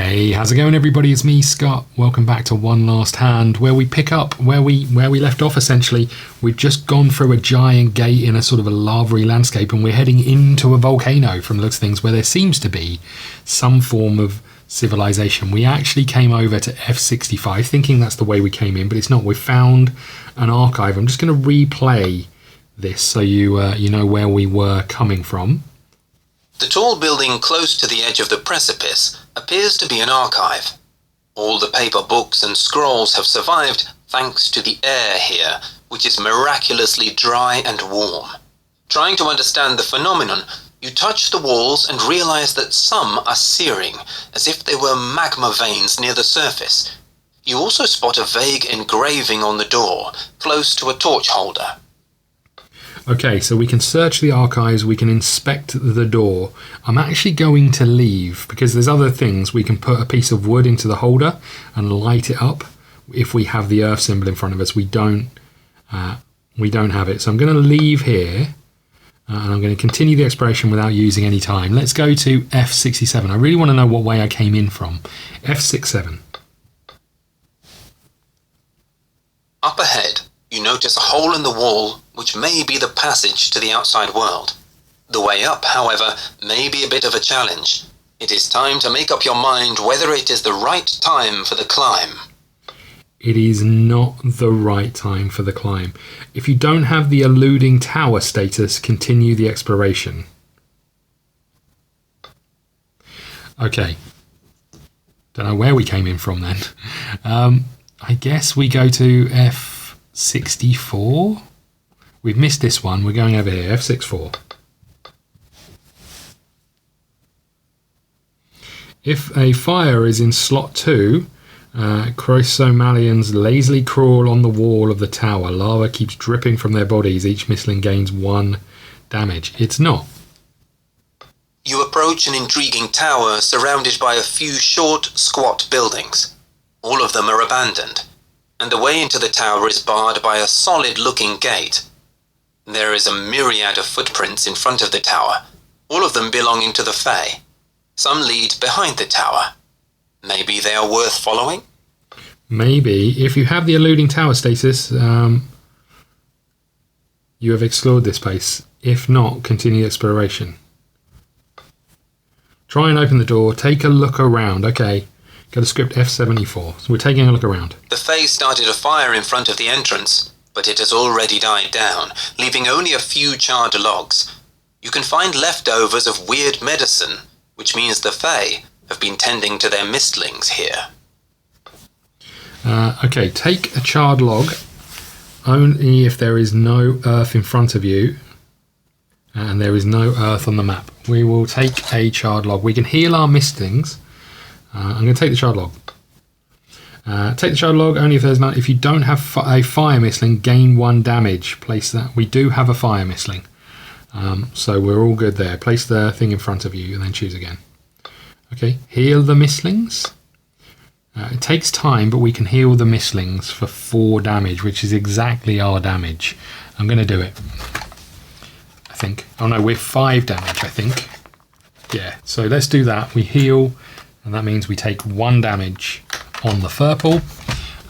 Hey, how's it going, everybody? It's me, Scott. Welcome back to One Last Hand, where we pick up where we left off. Essentially, we've just gone through a giant gate in a sort of a lava-y landscape, and we're heading into a volcano from the looks of things, where there seems to be some form of civilization. We actually came over to F65, thinking that's the way we came in, but it's not. We found an archive. I'm just going to replay this so you know where we were coming from. The tall building close to the edge of the precipice appears to be an archive. All the paper books and scrolls have survived thanks to the air here, which is miraculously dry and warm. Trying to understand the phenomenon, you touch the walls and realize that some are searing, as if they were magma veins near the surface. You also spot a vague engraving on the door, close to a torch holder. Okay, so we can search the archives, we can inspect the door. I'm actually going to leave because there's other things. We can put a piece of wood into the holder and light it up if we have the earth symbol in front of us. We don't have it. So I'm going to leave here and I'm going to continue the exploration without using any time. Let's go to F67. I really want to know what way I came in from. F67. Up ahead, you notice a hole in the wall which may be the passage to the outside world. The way up, however, may be a bit of a challenge. It is time to make up your mind whether it is the right time for the climb. It is not the right time for the climb. If you don't have the eluding tower status, continue the exploration. Okay. Don't know where we came in from then. I guess we go to F64. We've missed this one. We're going over here. F64. If a fire is in slot 2, Chrysomalians lazily crawl on the wall of the tower. Lava keeps dripping from their bodies. Each missling gains 1 damage. It's not. You approach an intriguing tower surrounded by a few short, squat buildings. All of them are abandoned, and the way into the tower is barred by a solid-looking gate. There is a myriad of footprints in front of the tower, all of them belonging to the Fae. Some lead behind the tower. Maybe they are worth following? Maybe. If you have the eluding tower status, you have explored this place. If not, continue exploration. Try and open the door. Take a look around. Okay. Go to script F74. So we're taking a look around. The Fae started a fire in front of the entrance, but it has already died down, leaving only a few charred logs. You can find leftovers of weird medicine, which means the Fae have been tending to their mistlings here. Okay, take a charred log, only if there is no earth in front of you, and there is no earth on the map. We will take a charred log. We can heal our mistlings. I'm going to take the charred log. Take the charred log only if there's none. If you don't have a fire mistling, gain 1 damage. Place that. We do have a fire mistling, so we're all good there. Place the thing in front of you and then choose again. Okay, heal the mistlings. It takes time, but we can heal the mistlings for 4 damage, which is exactly our damage. I'm going to do it. I think. Oh no, we're 5 damage, I think. Yeah, so let's do that. We heal, and that means we take 1 damage on the purple,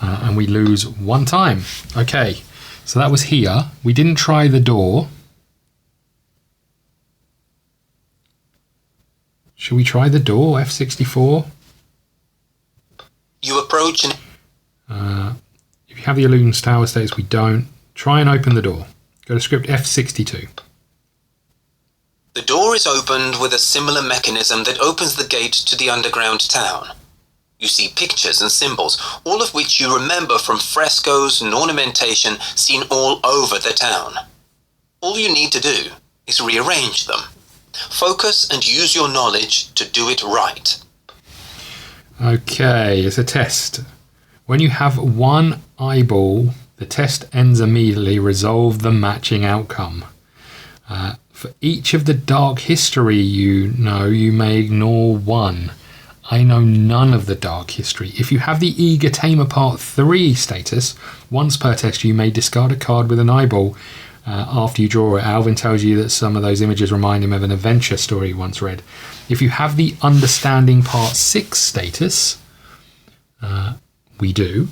and we lose 1 time. Okay, so that was here. We didn't try the door. Should we try the door, F64? You approach and... if you have the eluding tower status, we don't. Try and open the door. Go to script F62. The door is opened with a similar mechanism that opens the gate to the underground town. You see pictures and symbols, all of which you remember from frescoes and ornamentation seen all over the town. All you need to do is rearrange them. Focus and use your knowledge to do it right. Okay, it's a test. When you have 1 eyeball, the test ends immediately. Resolve the matching outcome. For each of the dark history you know, you may ignore 1. I know none of the dark history. If you have the Eager Tamer Part 3 status, once per test you may discard a card with an eyeball after you draw it. Alvin tells you that some of those images remind him of an adventure story he once read. If you have the Understanding Part 6 status, we do.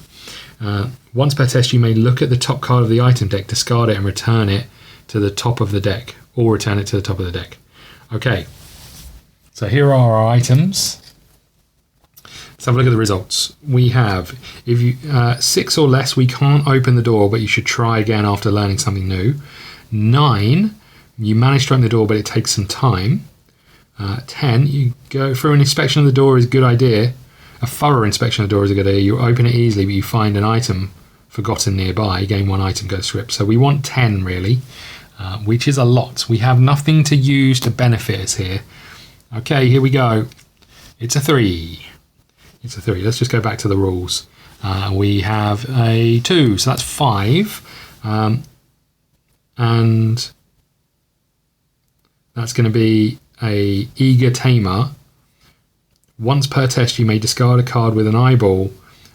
Once per test, you may look at the top card of the item deck, discard it, and return it to the top of the deck, or return it to the top of the deck. Okay, so here are our items. Let's have a look at the results. We have, if you 6 or less, we can't open the door, but you should try again after learning something new. 9, you manage to open the door, but it takes some time. 10, you go through an inspection of the door is a good idea. A thorough inspection of the door is a good idea. You open it easily, but you find an item forgotten nearby. Gain 1 item, go to script. So we want 10 really, which is a lot. We have nothing to use to benefit us here. Okay, here we go. It's a 3. It's a 3. Let's just go back to the rules. We have a 2, so that's 5. And that's going to be a eager tamer. Once per test, you may discard a card with an eyeball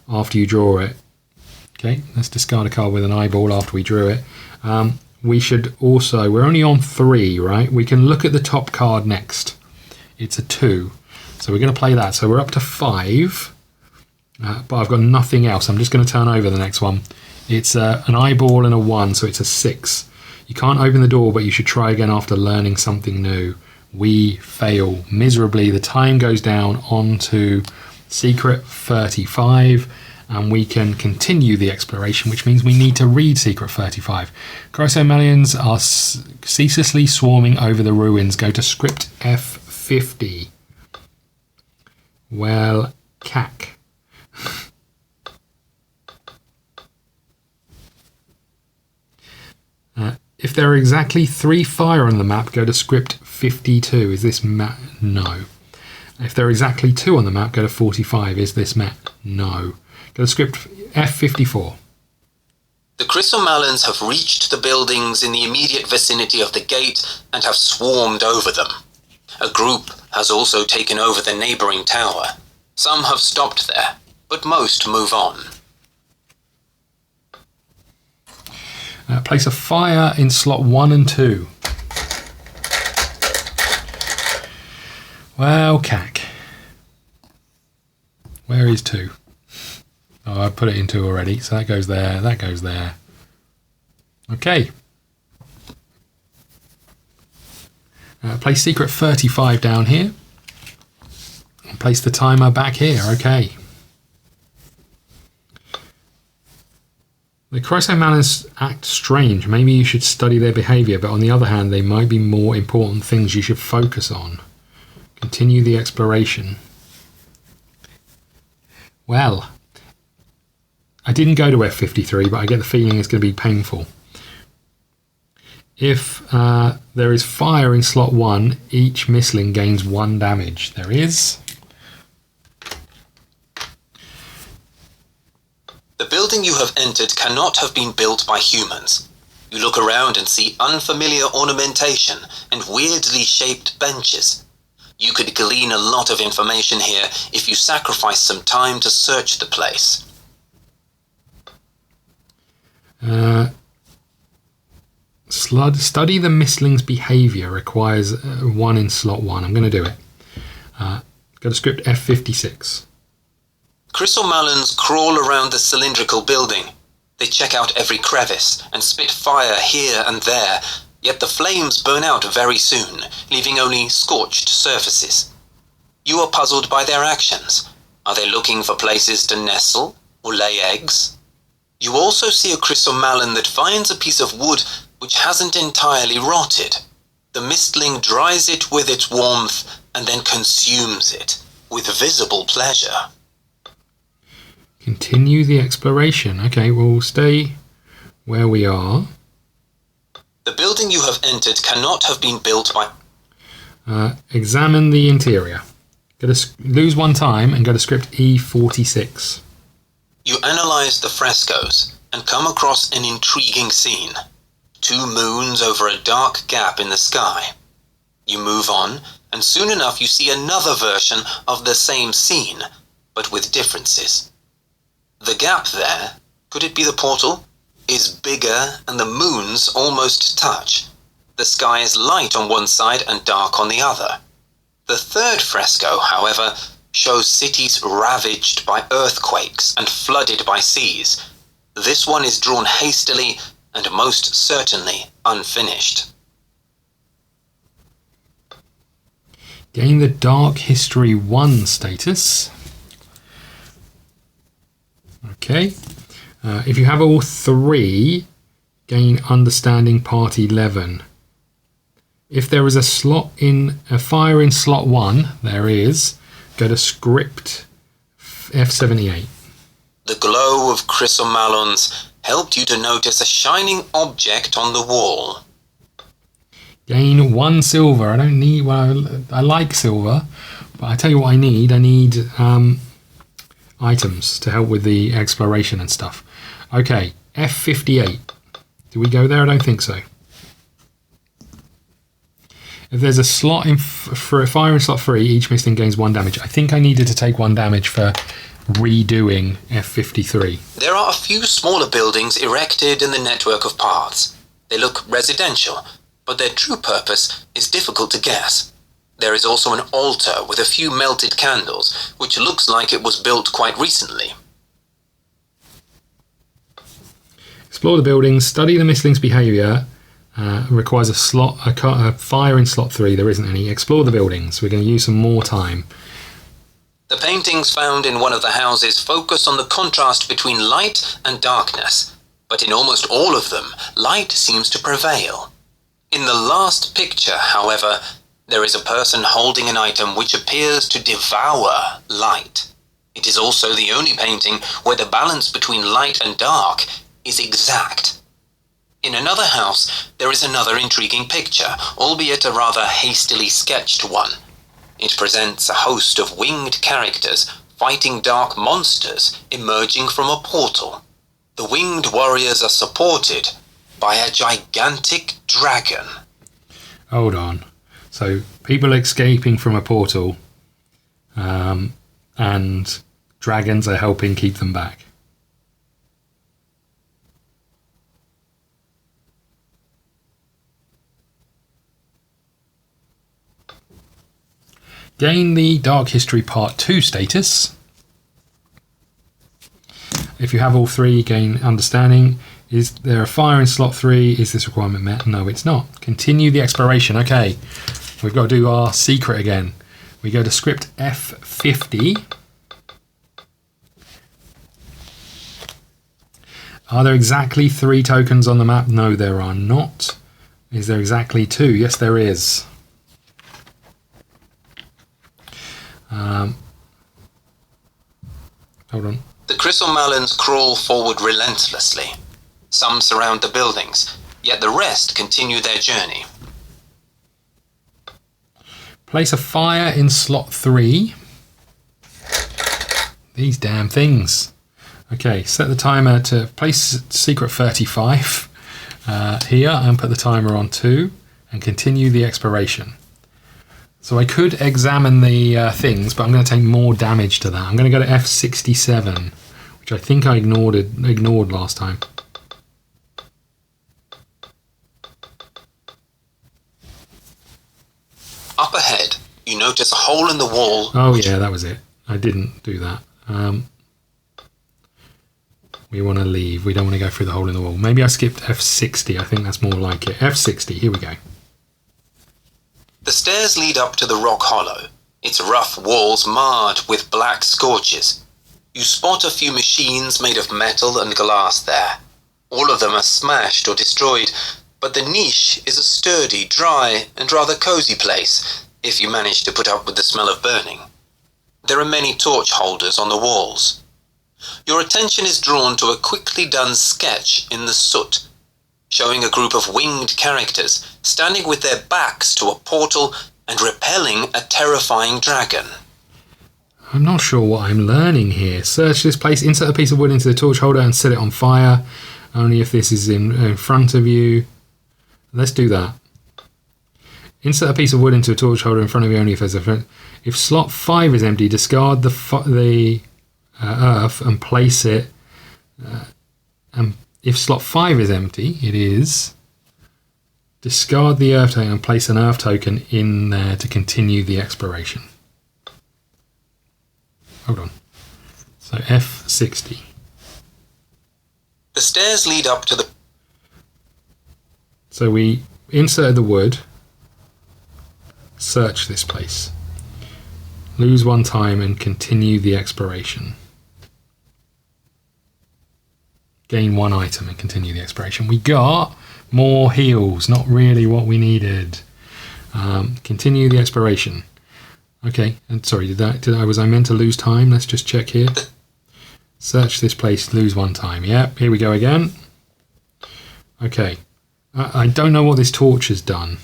after you draw it. Okay, let's discard a card with an eyeball after we drew it. We should also, we're only on 3, right? We can look at the top card next. It's a 2. So we're going to play that. So we're up to 5, but I've got nothing else. I'm just going to turn over the next one. It's an eyeball and a 1, so it's a 6. You can't open the door, but you should try again after learning something new. We fail miserably. The time goes down onto Secret 35, and we can continue the exploration, which means we need to read Secret 35. Chrysomelians are ceaselessly swarming over the ruins. Go to script F50. Well, cack. If there are exactly 3 fire on the map, go to script 52. Is this map? No. If there are exactly 2 on the map, go to 45. Is this map? No. Go to script F54. The Chrysomalans have reached the buildings in the immediate vicinity of the gate and have swarmed over them. A group has also taken over the neighbouring tower. Some have stopped there, but most move on. Place a fire in slot 1 and 2. Well, cack. Where is 2? Oh, I put it in 2 already, so that goes there, that goes there. Okay. Place secret 35 down here. And place the timer back here, okay. The Chrysomalans act strange. Maybe you should study their behaviour, but on the other hand, they might be more important things you should focus on. Continue the exploration. Well, I didn't go to F53, but I get the feeling it's going to be painful. If there is fire in slot 1, each missling gains 1 damage. There is. The building you have entered cannot have been built by humans. You look around and see unfamiliar ornamentation and weirdly shaped benches. You could glean a lot of information here if you sacrifice some time to search the place. Study the mistling's behaviour requires 1 in slot 1. I'm going to do it. Go to script F56. Chrysomalans crawl around the cylindrical building. They check out every crevice and spit fire here and there, yet the flames burn out very soon, leaving only scorched surfaces. You are puzzled by their actions. Are they looking for places to nestle or lay eggs? You also see a Chrysomalan that finds a piece of wood which hasn't entirely rotted. The mistling dries it with its warmth and then consumes it with visible pleasure. Continue the exploration. Okay, we'll stay where we are. The building you have entered cannot have been built by... Examine the interior. Go to lose 1 time and go to script E46. You analyze the frescoes and come across an intriguing scene. 2 moons over a dark gap in the sky. You move on, and soon enough you see another version of the same scene, but with differences. The gap there, could it be the portal? is bigger and the moons almost touch. The sky is light on one side and dark on the other. The third fresco, however, shows cities ravaged by earthquakes and flooded by seas. This one is drawn hastily and most certainly unfinished. Gain the Dark History 1 status. Okay. If you have all three, gain Understanding Part 11. If there is a fire in slot 1, there is, go to Script F78. The glow of chrysomalons helped you to notice a shining object on the wall. Gain 1 silver. I don't need, well, I like silver, but I tell you what I need. I need items to help with the exploration and stuff. Okay, F58. Do we go there? I don't think so. If there's a slot for a fire in slot 3, each misting gains 1 damage. I think I needed to take 1 damage for redoing F53. There are a few smaller buildings erected in the network of paths. They look residential, but their true purpose is difficult to guess. There is also an altar with a few melted candles, which looks like it was built quite recently. Explore the buildings, study the mistling's behaviour. Requires a fire in slot 3. There isn't any. Explore the buildings. We're going to use some more time. The paintings found in one of the houses focus on the contrast between light and darkness, but in almost all of them, light seems to prevail. In the last picture, however, there is a person holding an item which appears to devour light. It is also the only painting where the balance between light and dark is exact. In another house, there is another intriguing picture, albeit a rather hastily sketched one. It presents a host of winged characters fighting dark monsters emerging from a portal. The winged warriors are supported by a gigantic dragon. Hold on. So, people escaping from a portal, and dragons are helping keep them back. Gain the Dark History Part 2 status. If you have all three, gain Understanding. Is there a fire in slot 3? Is this requirement met? No, it's not. Continue the exploration. Okay, we've got to do our secret again. We go to Script F50. Are there exactly 3 tokens on the map? No, there are not. Is there exactly 2? Yes, there is. Hold on. The chrysomalons crawl forward relentlessly. Some surround the buildings, yet the rest continue their journey. Place a fire in slot 3. These damn things. Okay, set the timer to place secret 35 here and put the timer on 2 and continue the exploration. So I could examine the things, but I'm going to take more damage to that. I'm going to go to F67, which I think I ignored last time. Up ahead, you notice a hole in the wall. Oh yeah, that was it. I didn't do that. We want to leave. We don't want to go through the hole in the wall. Maybe I skipped F60. I think that's more like it. F60. Here we go. The stairs lead up to the rock hollow, its rough walls marred with black scorches. You spot a few machines made of metal and glass there. All of them are smashed or destroyed, but the niche is a sturdy, dry, and rather cozy place, if you manage to put up with the smell of burning. There are many torch holders on the walls. Your attention is drawn to a quickly done sketch in the soot, showing a group of winged characters standing with their backs to a portal and repelling a terrifying dragon. I'm not sure what I'm learning here. Search this place, insert a piece of wood into the torch holder and set it on fire. Only if this is in front of you. Let's do that. Insert a piece of wood into a torch holder in front of you only if there's a front. If slot 5 is empty, discard the earth and place it If slot 5 is empty, it is discard the earth token and place an earth token in there to continue the exploration. Hold on. So F60. The stairs lead up to the... So we inserted the wood. Search this place. Lose 1 time and continue the exploration. Gain 1 item and continue the exploration. We got more heals, not really what we needed. Continue the exploration. Okay, and sorry, was I meant to lose time? Let's just check here. Search this place, lose 1 time. Yep, here we go again. Okay, I don't know what this torch has done.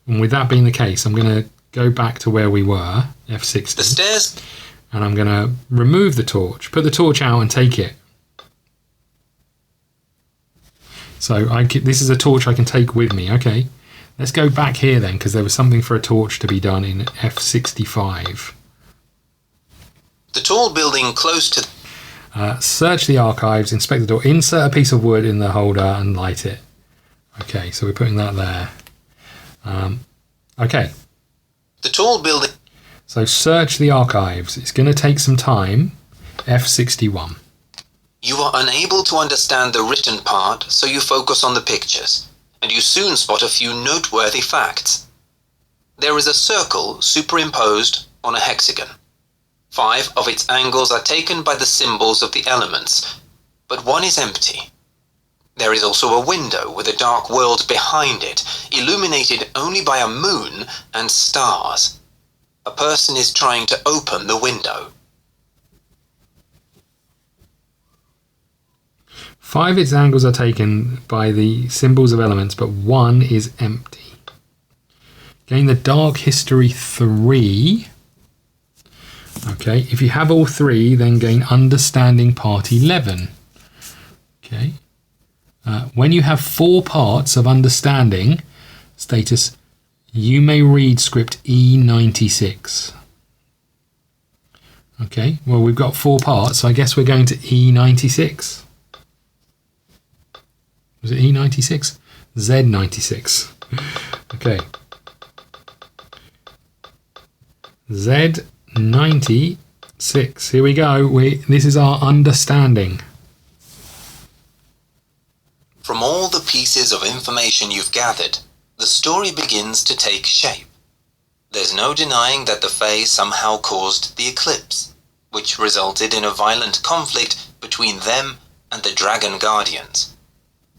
And with that being the case, I'm going to go back to where we were, F60. The stairs. And I'm going to remove the torch, put the torch out and take it. So this is a torch I can take with me. Okay, let's go back here then, because there was something for a torch to be done in F65. The tall building close to... Search the archives, inspect the door, insert a piece of wood in the holder and light it. Okay, so we're putting that there. Okay. The tall building... So search the archives. It's going to take some time. F61. You are unable to understand the written part, so you focus on the pictures, and you soon spot a few noteworthy facts. There is a circle superimposed on a hexagon. 5 of its angles are taken by the symbols of the elements, but 1 is empty. There is also a window with a dark world behind it, illuminated only by a moon and stars. A person is trying to open the window. 5 its angles are taken by the symbols of elements, but 1 is empty. Gain the Dark History 3. Okay, if you have all 3, then gain Understanding Part 11. Okay. When you have 4 parts of Understanding, status, you may read script E96. Okay, well we've got 4 parts, so I guess we're going to E96. Was it E96? Z96. Okay. Z96. Here we go. This is our understanding. From all the pieces of information you've gathered, the story begins to take shape. There's no denying that the Fae somehow caused the eclipse, which resulted in a violent conflict between them and the Dragon Guardians.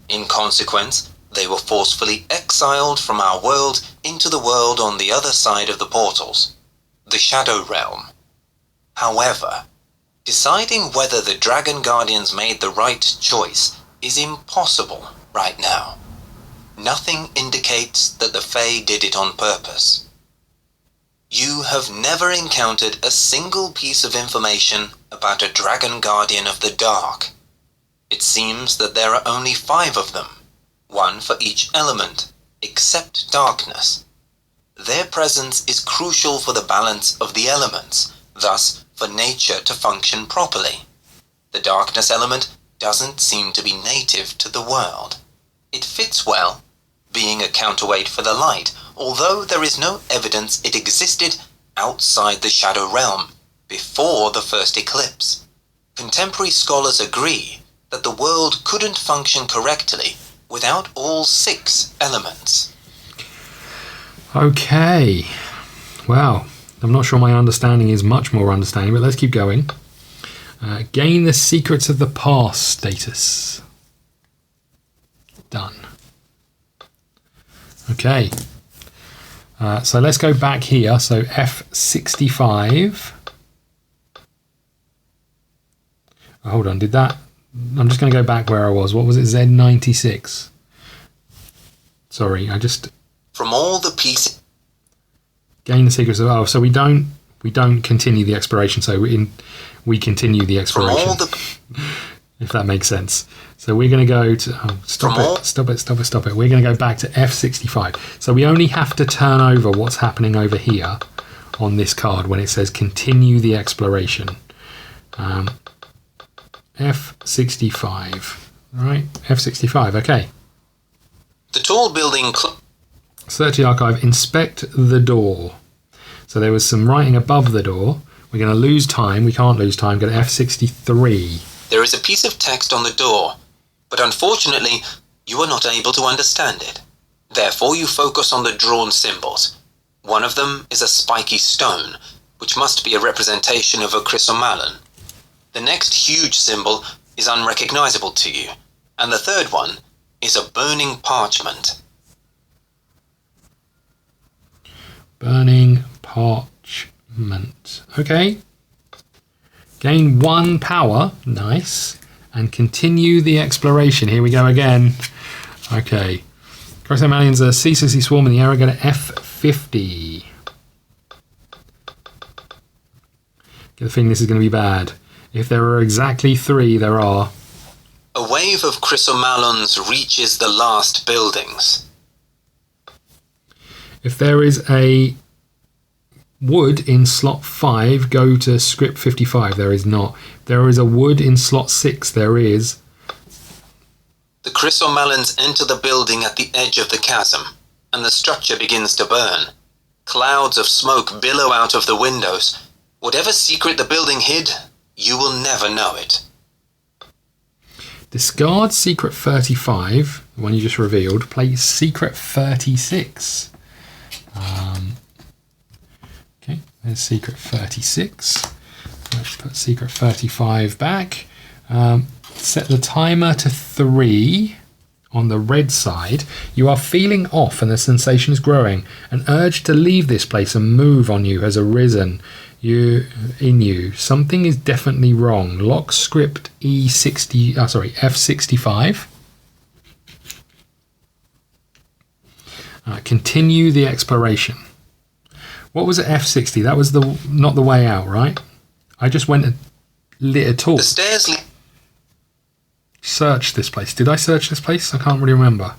In consequence, they were forcefully exiled from our world into the world on the other side of the portals, the Shadow Realm. However, deciding whether the Dragon Guardians made the right choice is impossible right now. Nothing indicates that the Fae did it on purpose. You have never encountered a single piece of information about a Dragon Guardian of the Dark. It seems that there are only 5 of them, 1 for each element, except darkness. Their presence is crucial for the balance of the elements, thus for nature to function properly. The darkness element doesn't seem to be native to the world. It fits well, being a counterweight for the light, although there is no evidence it existed outside the Shadow Realm before the first eclipse. Contemporary scholars agree that the world couldn't function correctly without all 6 elements. Okay. Wow. I'm not sure my understanding is much more understanding, but let's keep going. Gain the Secrets of the Past status. Done. Okay. So let's go back here. So F65. Oh, hold on, did that... I'm just going to go back where I was. What was it? Z96. Sorry, I just... From all the pieces... Gain the secrets of... Oh, so we don't continue the exploration. So we continue the exploration. From all the... If that makes sense. So we're going to go to... Oh, stop it. We're going to go back to F65. So we only have to turn over what's happening over here on this card when it says continue the exploration. F65. Right, F65, okay. The tall building... Search the archive, inspect the door. So there was some writing above the door. We're going to lose time. We can't lose time. Go to F63. There is a piece of text on the door, but unfortunately, you are not able to understand it. Therefore, you focus on the drawn symbols. One of them is a spiky stone, which must be a representation of a chrysomelon. The next huge symbol is unrecognizable to you, and the third one is a burning parchment. Burning parchment. Okay. Gain 1 power. Nice. And continue the exploration. Here we go again. Okay. Chrysomelons are ceaselessly swarm in the area. Go to F50. Get the feeling this is going to be bad. If there are exactly 3, there are. A wave of chrysomelons reaches the last buildings. If there is a wood in slot 5, go to script 55. There is not. If there is a wood in slot 6, there is. The chrysomelons enter the building at the edge of the chasm, and the structure begins to burn. Clouds of smoke billow out of the windows. Whatever secret the building hid, you will never know it. Discard secret 35, the one you just revealed. Place secret 36. Okay, there's secret 36. Let's put secret 35 back. Set the timer to 3 on the red side. You are feeling off and the sensation is growing. An urge to leave this place and move on you has arisen. Something is definitely wrong. Lock script F65. Continue the exploration. What was it, F60? That was not the way out, right? I just went and lit a torch. The stairs Search this place. Did I search this place? I can't really remember.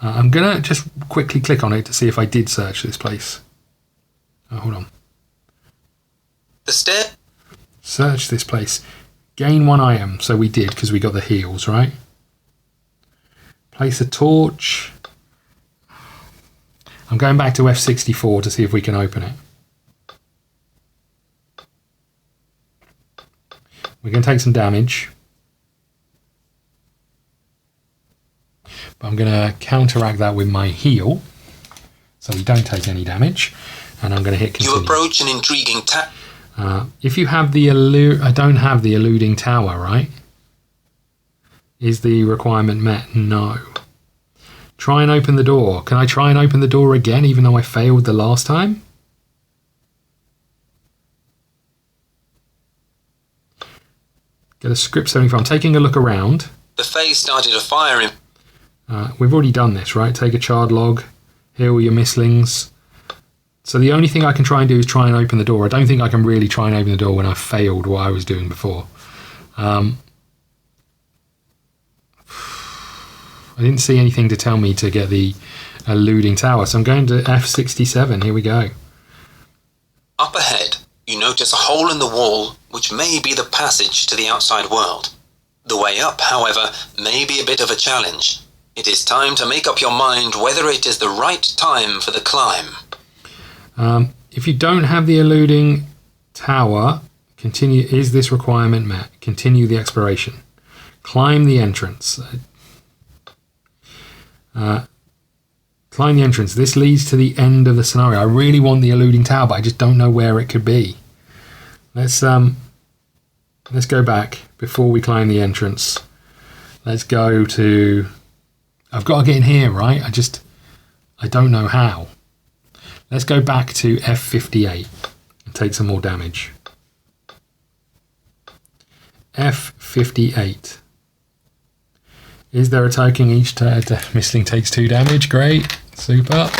I'm going to just quickly click on it to see if I did search this place. Hold on. The stair. Search this place. Gain 1 item. So we did because we got the heals, right? Place a torch. I'm going back to F64 to see if we can open it. We're going to take some damage. But I'm going to counteract that with my heal. So we don't take any damage. And I'm going to hit continue. You approach an intriguing if you have the I don't have the eluding tower, right? Is the requirement met? No. Try and open the door. Can I try and open the door again, even though I failed the last time? Get a script 75. I'm taking a look around. The face started a fire in. We've already done this, right? Take a charred log. Heal your mislings. So the only thing I can try and do is try and open the door. I don't think I can really try and open the door when I failed what I was doing before. I didn't see anything to tell me to get the eluding tower. So I'm going to F67. Here we go. Up ahead, you notice a hole in the wall, which may be the passage to the outside world. The way up, however, may be a bit of a challenge. It is time to make up your mind whether it is the right time for the climb. If you don't have the eluding tower, continue. Is this requirement met? Continue the exploration. Climb the entrance. Climb the entrance. This leads to the end of the scenario. I really want the eluding tower, but I just don't know where it could be. Let's go back before we climb the entrance. Let's go to. I've got to get in here, right? I don't know how. Let's go back to F58 and take some more damage. F58. Is there a token each missling takes 2 damage? Great. Super.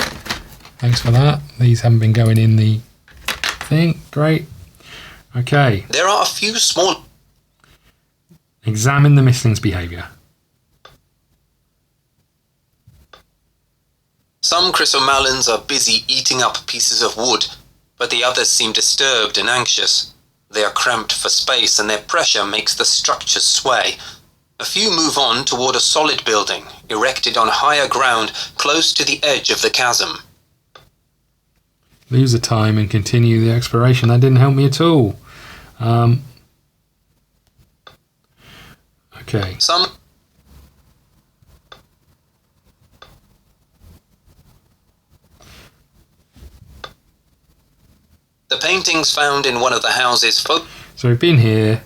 Thanks for that. These haven't been going in the thing. Great. Okay. There are a few small. Examine the misling's behavior. Some chrysomelons are busy eating up pieces of wood, but the others seem disturbed and anxious. They are cramped for space and their pressure makes the structures sway. A few move on toward a solid building, erected on higher ground, close to the edge of the chasm. Lose the time and continue the exploration. That didn't help me at all. Okay. The paintings found in one of the houses. So we've been here.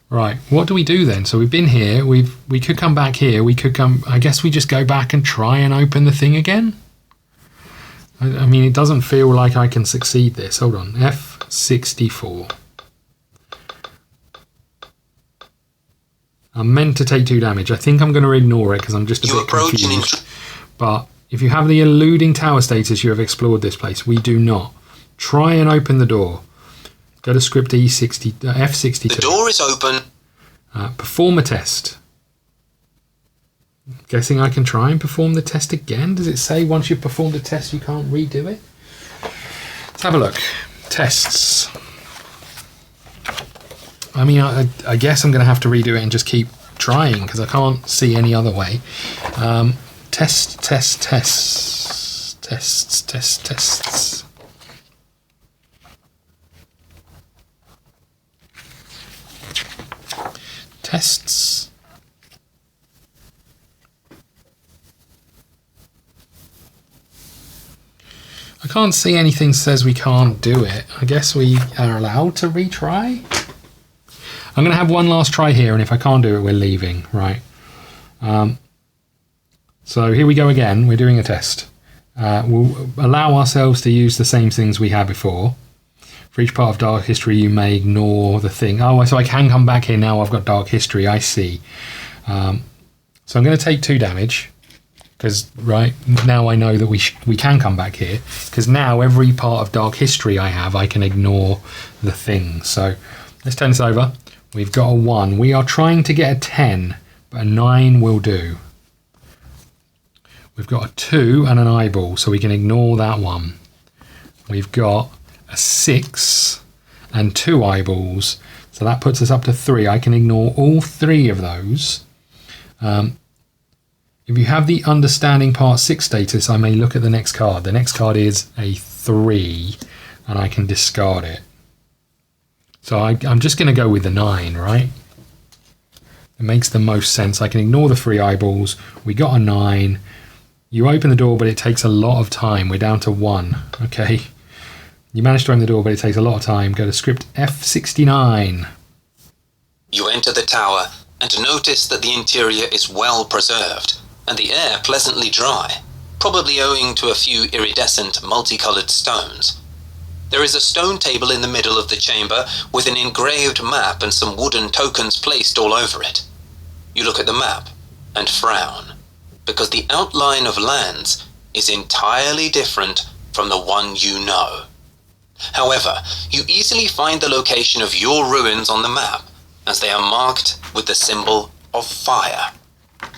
Right, what do we do then? So we've been here, we could come back here, I guess we just go back and try and open the thing again? I mean, it doesn't feel like I can succeed this. Hold on, F64. I'm meant to take 2 damage. I think I'm going to ignore it because I'm just a bit confused. But if you have the eluding tower status, you have explored this place. We do not. Try and open the door. Go to script E60, F62. The door is open. Perform a test. Guessing I can try and perform the test again. Does it say once you've performed a test you can't redo it? Let's have a look. Tests. I mean, I guess I'm going to have to redo it and just keep trying because I can't see any other way. Tests. Tests. I can't see anything says we can't do it. I guess we are allowed to retry. I'm going to have one last try here, and if I can't do it, we're leaving, right? So here we go again. We're doing a test. We'll allow ourselves to use the same things we had before. For each part of dark history, you may ignore the thing. Oh, so I can come back here now I've got dark history. I see. So I'm going to take 2 damage. Because, right, now I know that we can come back here. Because now every part of dark history I have, I can ignore the thing. So let's turn this over. We've got a 1. We are trying to get a 10, but a 9 will do. We've got a 2 and an eyeball, so we can ignore that one. We've got a 6 and 2 eyeballs, so that puts us up to 3. I can ignore all 3 of those. If you have the understanding part 6 status, I may look at the next card. The next card is a 3, and I can discard it. So I'm just going to go with the 9, right? It makes the most sense. I can ignore the 3 eyeballs. We got a 9. You open the door, but it takes a lot of time. We're down to 1, okay? You managed to open the door, but it takes a lot of time. Go to script F69. You enter the tower and notice that the interior is well preserved and the air pleasantly dry, probably owing to a few iridescent multicolored stones. There is a stone table in the middle of the chamber with an engraved map and some wooden tokens placed all over it. You look at the map and frown, because the outline of lands is entirely different from the one you know. However, you easily find the location of your ruins on the map, as they are marked with the symbol of fire.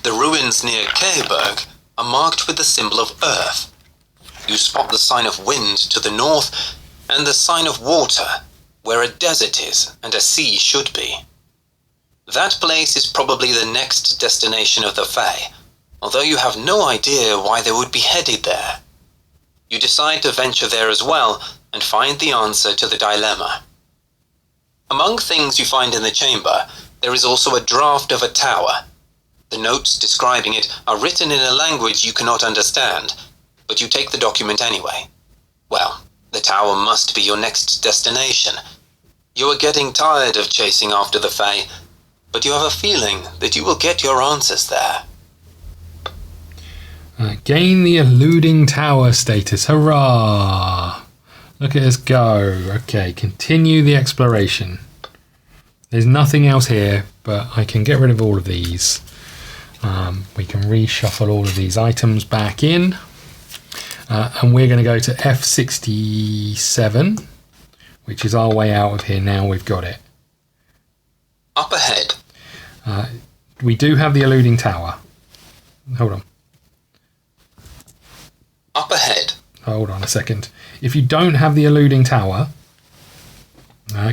The ruins near Keiberg are marked with the symbol of earth. You spot the sign of wind to the north and the sign of water, where a desert is and a sea should be. That place is probably the next destination of the Fae, although you have no idea why they would be headed there. You decide to venture there as well and find the answer to the dilemma. Among things you find in the chamber, there is also a draft of a tower. The notes describing it are written in a language you cannot understand, but you take the document anyway. Well, the tower must be your next destination. You are getting tired of chasing after the Fae, but you have a feeling that you will get your answers there. Gain the eluding tower status. Hurrah! Look at us go. Okay, continue the exploration. There's nothing else here, but I can get rid of all of these. We can reshuffle all of these items back in. And we're going to go to F67, which is our way out of here now we've got it. Up ahead. We do have the eluding tower. Hold on. Up ahead. Hold on a second. If you don't have the eluding tower,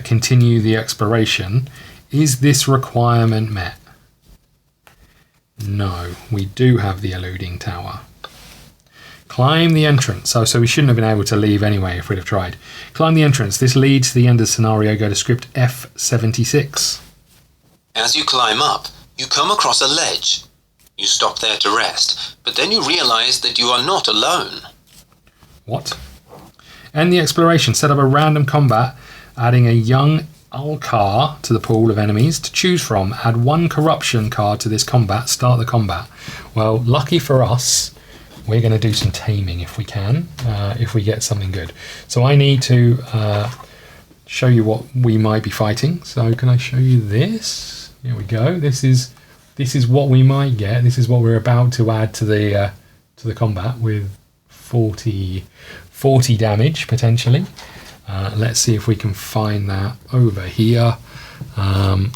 continue the exploration. Is this requirement met? No, we do have the eluding tower. Climb the entrance. Oh, so we shouldn't have been able to leave anyway if we'd have tried. Climb the entrance. This leads to the end of the scenario. Go to script F76. As you climb up, you come across a ledge. You stop there to rest, but then you realize that you are not alone. What? End the exploration. Set up a random combat, adding a young Alcar to the pool of enemies to choose from. Add one corruption card to this combat. Start the combat. Well, lucky for us, we're going to do some taming if we can, if we get something good. So I need to show you what we might be fighting. So can I show you this? Here we go. This is what we might get. This is what we're about to add to the combat with 40 damage potentially. Let's see if we can find that over here. Let's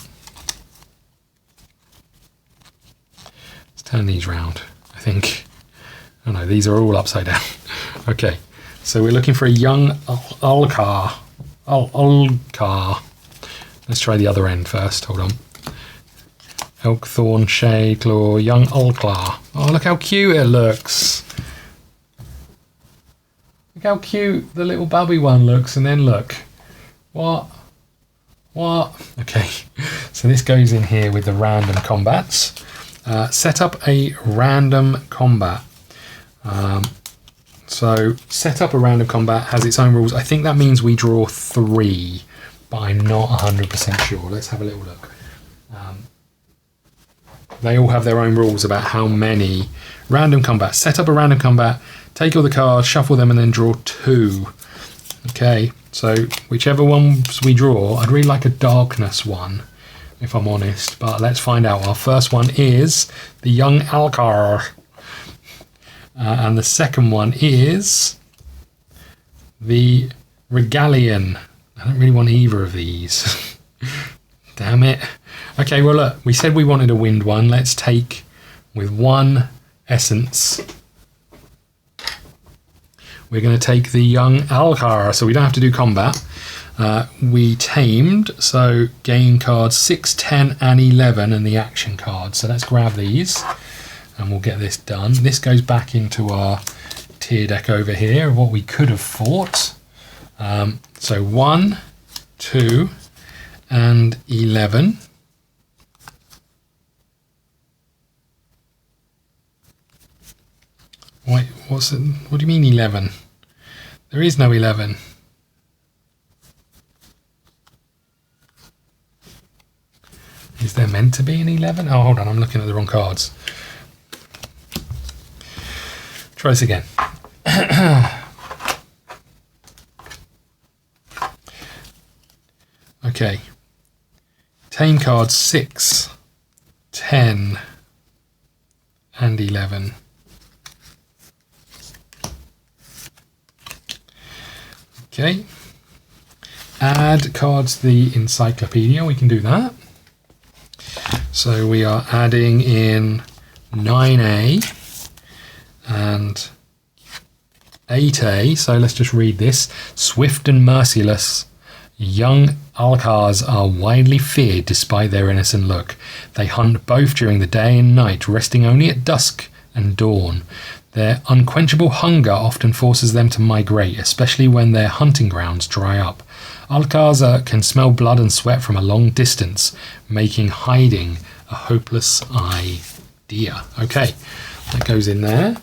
turn these round, I think. Oh no, these are all upside down. Okay, so we're looking for a young Alcar. Alcar. Let's try the other end first. Hold on. Elkthorn, Shade, Claw, young Alcar. Oh, look how cute it looks. Look how cute the little bubby one looks, and then look. What? Okay, so this goes in here with the random combats. Set up a random combat. So set up a random combat has its own rules. I think that means we draw 3, but I'm not 100% sure. Let's have a little look. They all have their own rules about how many. Random combat. Set up a random combat. Take all the cards, shuffle them, and then draw 2. Okay, so whichever ones we draw, I'd really like a darkness one, if I'm honest. But let's find out. Our first one is the young Alcar. And the second one is the Regalian. I don't really want either of these. Damn it. Okay, well look, we said we wanted a wind one. Let's take with 1 essence. We're going to take the young Alcar, so we don't have to do combat. We tamed, so gain cards 6, 10 and 11 and the action cards. So let's grab these and we'll get this done. This goes back into our tier deck over here of what we could have fought. So 1, 2 and 11. Wait, what's it? What do you mean 11? There is no 11. Is there meant to be an 11? Oh, hold on, I'm looking at the wrong cards. Try this again. Okay. Tame cards 6, 10 and 11. Okay, add cards to the encyclopedia, we can do that. So we are adding in 9A and 8A, so let's just read this. Swift and merciless, young Alcars are widely feared despite their innocent look. They hunt both during the day and night, resting only at dusk and dawn. Their unquenchable hunger often forces them to migrate, especially when their hunting grounds dry up. Alcars can smell blood and sweat from a long distance, making hiding a hopeless idea. Okay, that goes in there.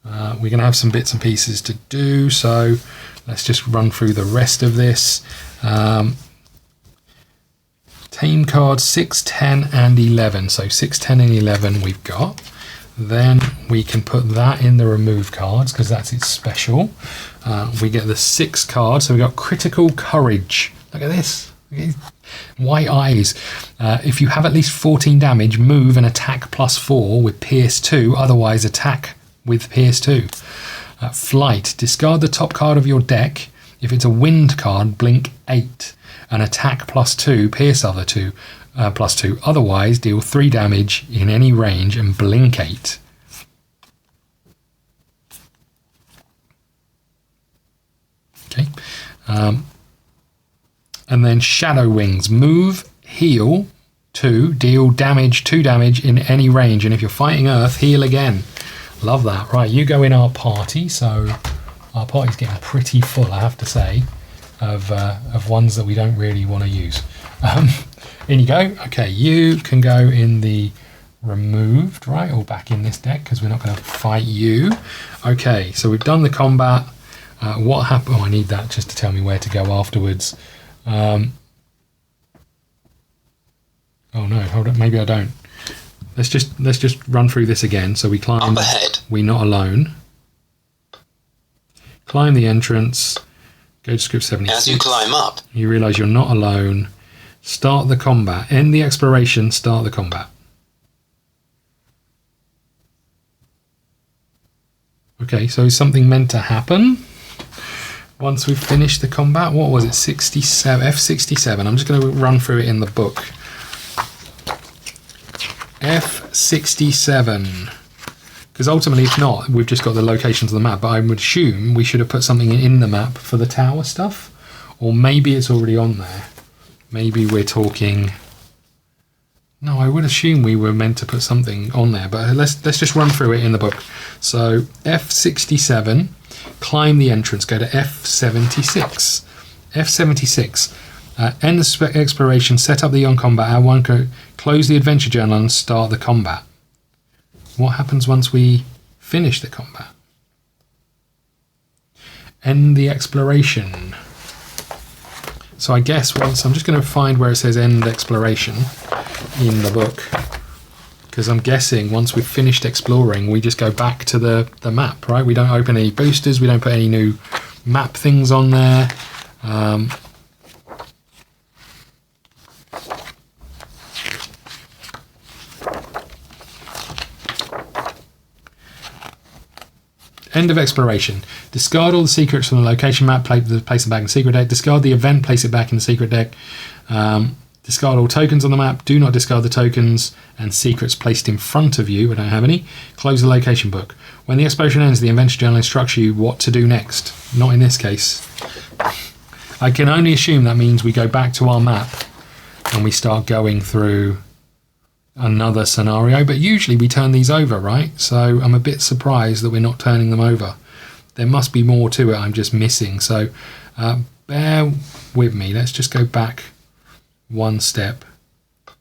We're going to have some bits and pieces to do, so let's just run through the rest of this. Tame cards 6, 10 and 11. So 6, 10 and 11 we've got. Then we can put that in the remove cards because that's its special. We get the 6 cards. So we got critical courage. Look at this. White eyes. If you have at least 14 damage, move and attack +4 with Pierce 2. Otherwise, attack with Pierce 2. Flight. Discard the top card of your deck. If it's a wind card, blink 8 and attack +2, Pierce other 2. +2. Otherwise, deal 3 damage in any range and blink 8. Okay. And then Shadow Wings. Move, heal 2, deal damage, 2 damage in any range. And if you're fighting Earth, heal again. Love that. Right, you go in our party. So our party's getting pretty full, I have to say, of ones that we don't really want to use. In you go. Okay, you can go in the removed, right, or back in this deck because we're not going to fight you. Okay, so we've done the combat. What happened? Oh, I need that just to tell me where to go afterwards. Oh no, hold on. Maybe I don't. Let's just run through this again. So we climb. Up ahead. We're not alone. Climb the entrance. Go to script 76. As you climb up, you realise you're not alone. Start the combat. End the exploration. Start the combat. Okay, so is something meant to happen once we've finished the combat? What was it? 67, F67. I'm just going to run through it in the book. F67. Because ultimately, if not, we've just got the locations of the map. But I would assume we should have put something in the map for the tower stuff. Or maybe it's already on there. Maybe we're talking... No, I would assume we were meant to put something on there. But let's just run through it in the book. So, F67, climb the entrance, go to F76. F76, end the exploration, set up the on-combat, add 1 code, close the adventure journal and start the combat. What happens once we finish the combat? End the exploration. So I guess once, I'm just going to find where it says end exploration in the book. Because I'm guessing once we've finished exploring, we just go back to the map, right? We don't open any boosters, we don't put any new map things on there. End of exploration. Discard all the secrets from the location map, place them back in the secret deck. Discard the event, place it back in the secret deck. Discard all tokens on the map. Do not discard the tokens and secrets placed in front of you. We don't have any. Close the location book. When the exploration ends, the adventure journal instructs you what to do next. Not in this case. I can only assume that means we go back to our map and we start going through another scenario, but usually we turn these over, right? So I'm a bit surprised that we're not turning them over. There must be more to it I'm just missing. So bear with me. Let's just go back one step.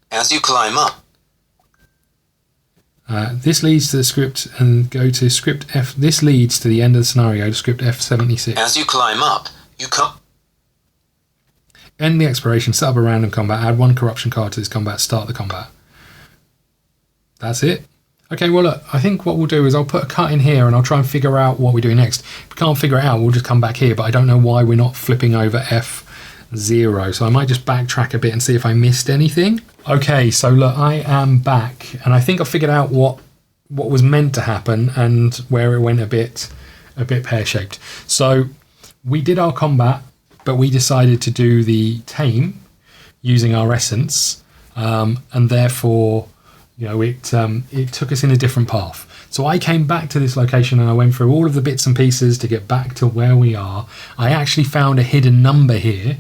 As you climb up, this leads to the script and go to script F. This leads to the end of the scenario, to script F76. as you climb up, you come. End the exploration, set up a random combat, add 1 corruption card to this combat, start the combat. That's it. Okay, well, look, I think what we'll do is I'll put a cut in here and I'll try and figure out what we do next. If we can't figure it out, we'll just come back here, but I don't know why we're not flipping over F0. So I might just backtrack a bit and see if I missed anything. Okay, so look, I am back and I think I figured out what was meant to happen and where it went a bit pear-shaped. So we did our combat, but we decided to do the tame using our essence, and therefore, you know, it took us in a different path. So I came back to this location and I went through all of the bits and pieces to get back to where we are. I actually found a hidden number here,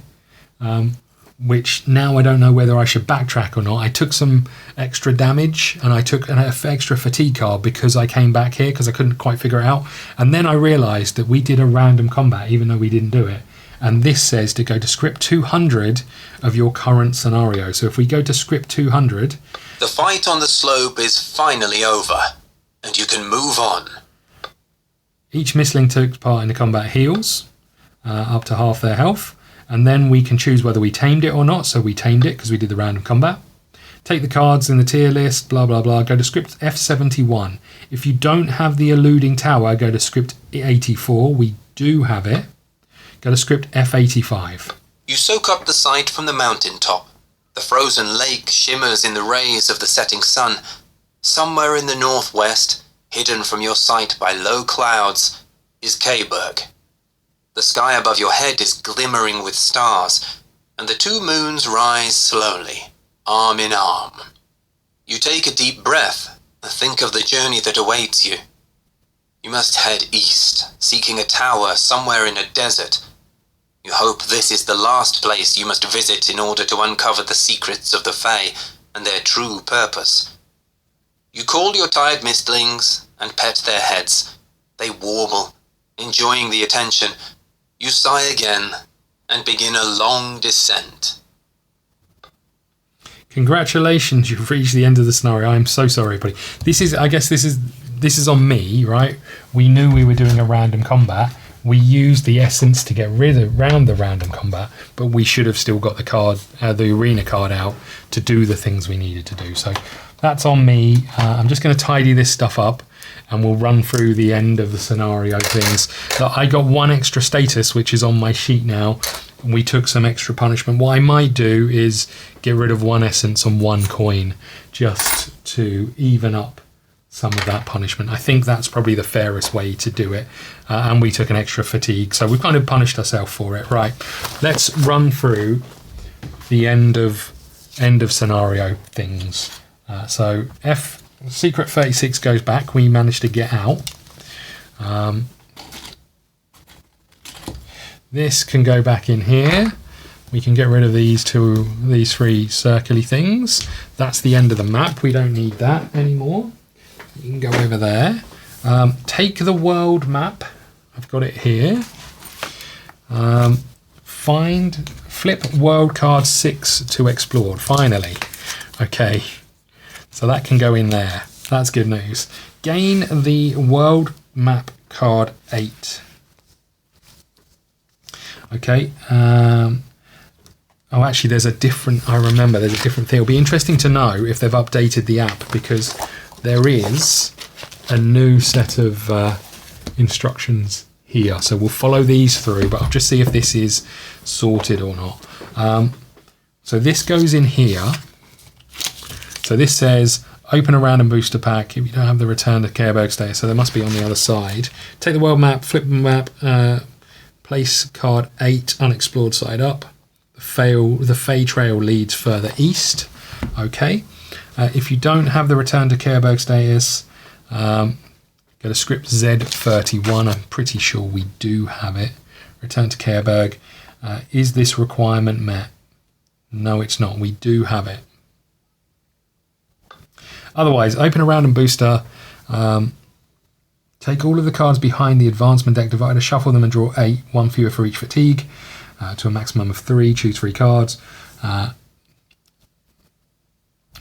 which now I don't know whether I should backtrack or not. I took some extra damage and I took an extra fatigue card because I came back here because I couldn't quite figure it out. And then I realised that we did a random combat even though we didn't do it. And this says to go to script 200 of your current scenario. So if we go to script 200... The fight on the slope is finally over, and you can move on. Each Mistling took part in the combat heals up to half their health. And then we can choose whether we tamed it or not. So we tamed it because we did the random combat. Take the cards in the tier list, blah, blah, blah. Go to script F71. If you don't have the eluding tower, go to script 84. We do have it. Go to script F85. You soak up the sight from the mountaintop. The frozen lake shimmers in the rays of the setting sun. Somewhere in the northwest, hidden from your sight by low clouds, is Kayberg. The sky above your head is glimmering with stars, and the 2 moons rise slowly, arm in arm. You take a deep breath and think of the journey that awaits you. You must head east, seeking a tower somewhere in a desert. You hope this is the last place you must visit in order to uncover the secrets of the Fae and their true purpose. You call your tired mistlings and pet their heads. They warble, enjoying the attention. You sigh again and begin a long descent. Congratulations, you've reached the end of the scenario. I'm so sorry, buddy. I guess this is on me, right? We knew we were doing a random combat. We used the essence to get around the random combat, but we should have still got the arena card out to do the things we needed to do. So that's on me. I'm just going to tidy this stuff up, and we'll run through the end of the scenario things. I got one extra status, which is on my sheet now. We took some extra punishment. What I might do is get rid of one essence and one coin just to even up some of that punishment. I think that's probably the fairest way to do it. And we took an extra fatigue, so we've kind of punished ourselves for it. Right, let's run through the end of scenario things. So Secret 36 goes back. We managed to get out. This can go back in here. We can get rid of these three circly things. That's the end of the map. We don't need that anymore. You can go over there. Take the world map. I've got it here. Flip world card 6 to explored. Finally. Okay. So that can go in there. That's good news. Gain the world map card 8. Okay. Oh, actually, there's a different thing. It'll be interesting to know if they've updated the app, because there is a new set of instructions here. So we'll follow these through, but I'll just see if this is sorted or not. So this goes in here. So this says, open a random booster pack if you don't have the return to Careberg status. So they must be on the other side. Take the world map, flip the map, place card 8 unexplored side up. The Fey Trail leads further east. Okay. If you don't have the return to Careberg status, go to script Z31. I'm pretty sure we do have it. Return to Careberg. Is this requirement met? No, it's not. We do have it. Otherwise, open a random booster. Take all of the cards behind the advancement deck divider, shuffle them and draw 8, one fewer for each fatigue, to a maximum of 3. Choose 3 cards.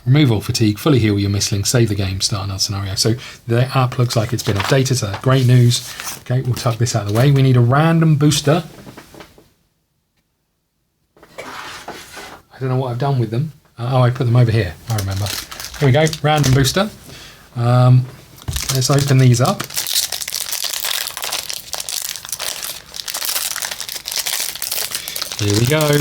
Remove all fatigue, fully heal your misling, save the game, start another scenario. So the app looks like it's been updated, so that's great news. Okay, we'll tuck this out of the way. We need a random booster. I don't know what I've done with them. Oh, I put them over here, I remember. Here we go, random booster. Let's open these up. Here we go.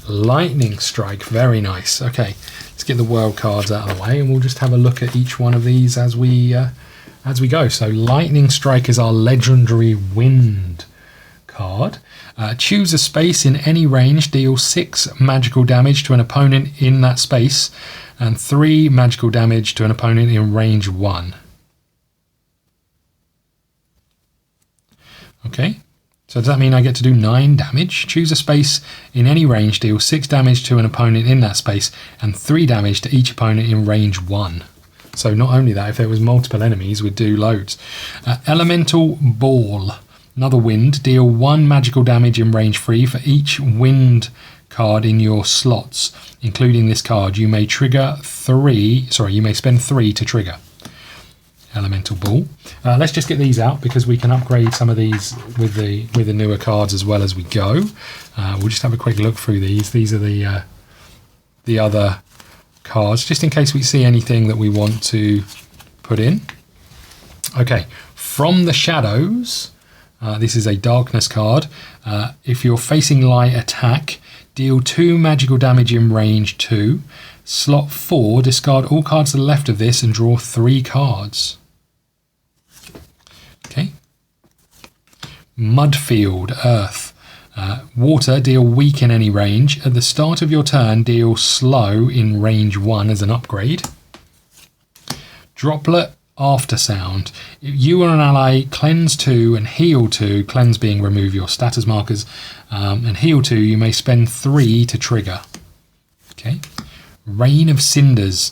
Lightning Strike, very nice. Okay, let's get the world cards out of the way, and we'll just have a look at each one of these as we go. So Lightning Strike is our legendary wind card. Choose a space in any range, deal 6 magical damage to an opponent in that space, and 3 magical damage to an opponent in range 1. Okay. So does that mean I get to do 9 damage? Choose a space in any range, deal 6 damage to an opponent in that space, and 3 damage to each opponent in range 1. So not only that, if there was multiple enemies, we'd do loads. Elemental Ball. Another wind. Deal 1 magical damage in range 3 for each wind card in your slots, including this card. You may spend 3 to trigger. Elemental Ball. Let's just get these out because we can upgrade some of these with the newer cards as well as we go. We'll just have a quick look through these. These are the other cards, just in case we see anything that we want to put in. Okay, From the Shadows. This is a darkness card. If you're facing light attack, deal 2 magical damage in range 2. Slot 4, discard all cards to the left of this and draw 3 cards. Okay. Mudfield, Earth. Water, deal weak in any range. At the start of your turn, deal slow in range 1 as an upgrade. Droplet, after sound. You or an ally cleanse 2 and heal 2, cleanse being remove your status markers, and heal 2, you may spend 3 to trigger. Okay. Rain of Cinders.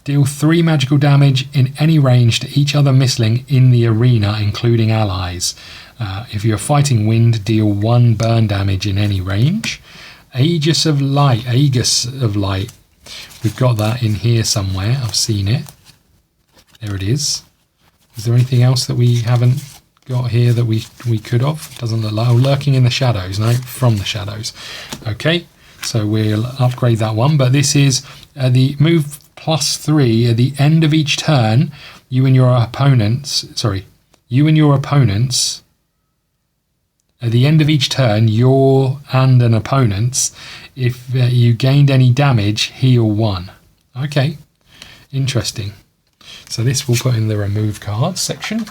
Deal 3 magical damage in any range to each other missling in the arena, including allies. If you're fighting wind, deal 1 burn damage in any range. Aegis of Light. We've got that in here somewhere. I've seen it. There it is. Is there anything else that we haven't got here that we could have? Doesn't look like. Oh, lurking in the shadows. No, from the shadows. Okay, so we'll upgrade that one. But this is the move +3 at the end of each turn. You and your opponents. At the end of each turn, your and an opponent's, if you gained any damage, heal 1. Okay, interesting. So this we'll put in the remove cards section.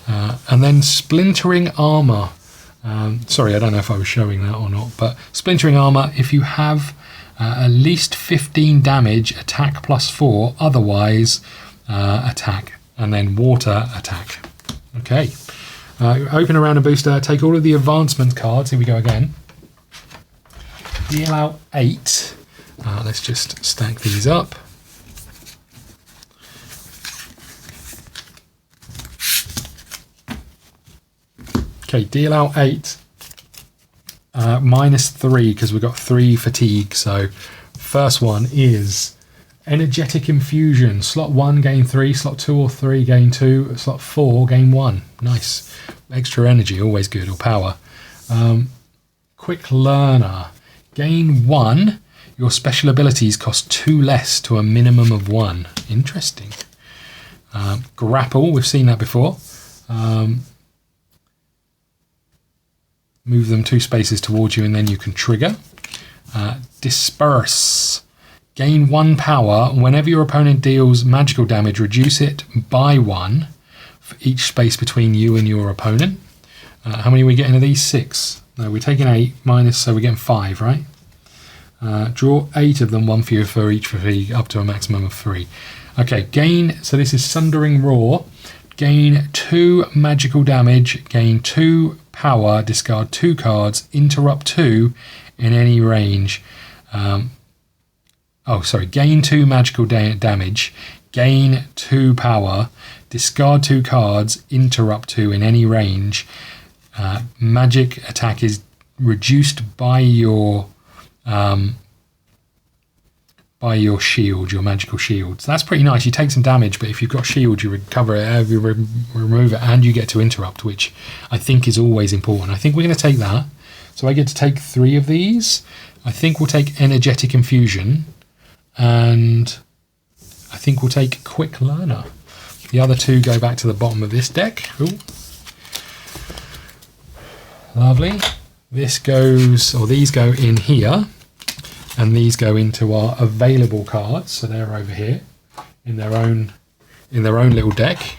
And then Splintering Armour. Sorry, I don't know if I was showing that or not, but Splintering Armour, if you have at least 15 damage, attack +4, otherwise attack, and then water attack. Okay. Open a random booster, take all of the advancement cards. Here we go again. Deal out 8. Let's just stack these up. Okay, deal out 8. -3 because we've got 3 fatigue. So first one is Energetic Infusion. Slot 1, gain 3. Slot 2 or 3, gain 2. Slot 4, gain 1. Nice. Extra energy, always good, or power. Quick Learner. Gain 1. Your special abilities cost 2 less to a minimum of 1. Interesting. Grapple, we've seen that before. Move them 2 spaces towards you and then you can trigger. Disperse. Gain 1 power. Whenever your opponent deals magical damage, reduce it by 1 for each space between you and your opponent. How many are we getting of these? 6. No, we're taking 8 minus, so we're getting 5, right? Draw 8 of them, 1 for each fatigue, up to a maximum of 3. Okay, gain, so this is Sundering Roar. Gain 2 magical damage, gain 2 power, discard 2 cards, interrupt 2 in any range. Gain 2 magical damage, gain 2 power, discard 2 cards, interrupt 2 in any range. Magic attack is reduced by your shield, your magical shield. So that's pretty nice. You take some damage, but if you've got shield, you recover it, you remove it, and you get to interrupt, which I think is always important. I think we're going to take that. So I get to take 3 of these. I think we'll take Energetic Infusion, and I think we'll take Quick Learner. The other 2 go back to the bottom of this deck. Ooh. Lovely. This goes, or these go in here, and these go into our available cards. So they're over here in their own little deck,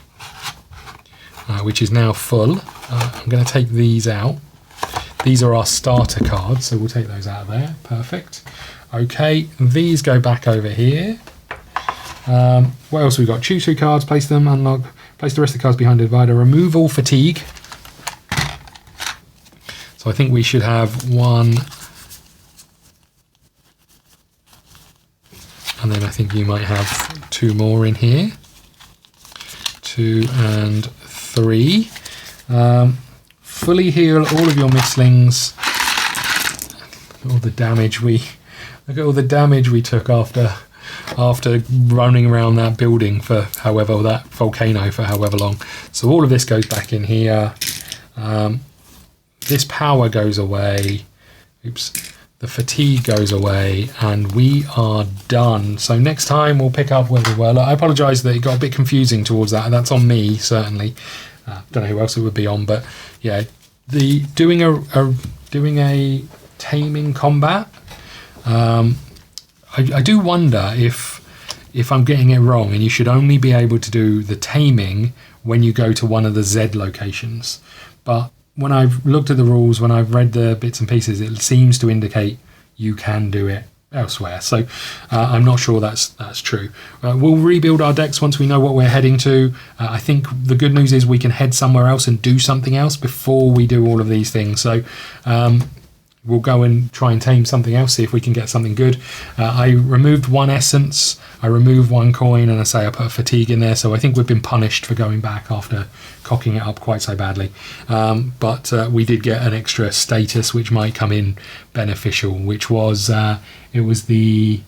which is now full. I'm going to take these out. These are our starter cards, so we'll take those out of there. Perfect. Okay, these go back over here. What else have we got? Choose 2 cards, place them, unlock, place the rest of the cards behind the divider. Remove all fatigue. So I think we should have 1. And then I think you might have 2 more in here. 2 and 3. Fully heal all of your misslings. All the damage look at all the damage we took after running around that building for however, that volcano for however long. So all of this goes back in here. This power goes away. Oops. The fatigue goes away, and we are done. So next time we'll pick up where we were. I apologise that it got a bit confusing towards that. That's on me, certainly. Don't know who else it would be on, but yeah, doing a taming combat. I do wonder if I'm getting it wrong, and you should only be able to do the taming when you go to one of the Z locations. But when I've looked at the rules, when I've read the bits and pieces, it seems to indicate you can do it elsewhere. So I'm not sure that's true. We'll rebuild our decks once we know what we're heading to. I think the good news is we can head somewhere else and do something else before we do all of these things. So we'll go and try and tame something else, see if we can get something good. I removed 1 essence, I removed 1 coin, and I put a fatigue in there, so I think we've been punished for going back after cocking it up quite so badly. But we did get an extra status which might come in beneficial, which was it was the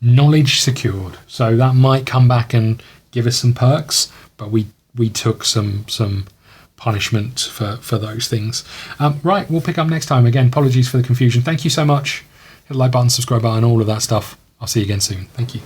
knowledge secured. So that might come back and give us some perks, but we took some punishment for those things. Right, we'll pick up next time. Again, apologies for the confusion. Thank you so much. Hit the like button, subscribe button, all of that stuff. I'll see you again soon. Thank you.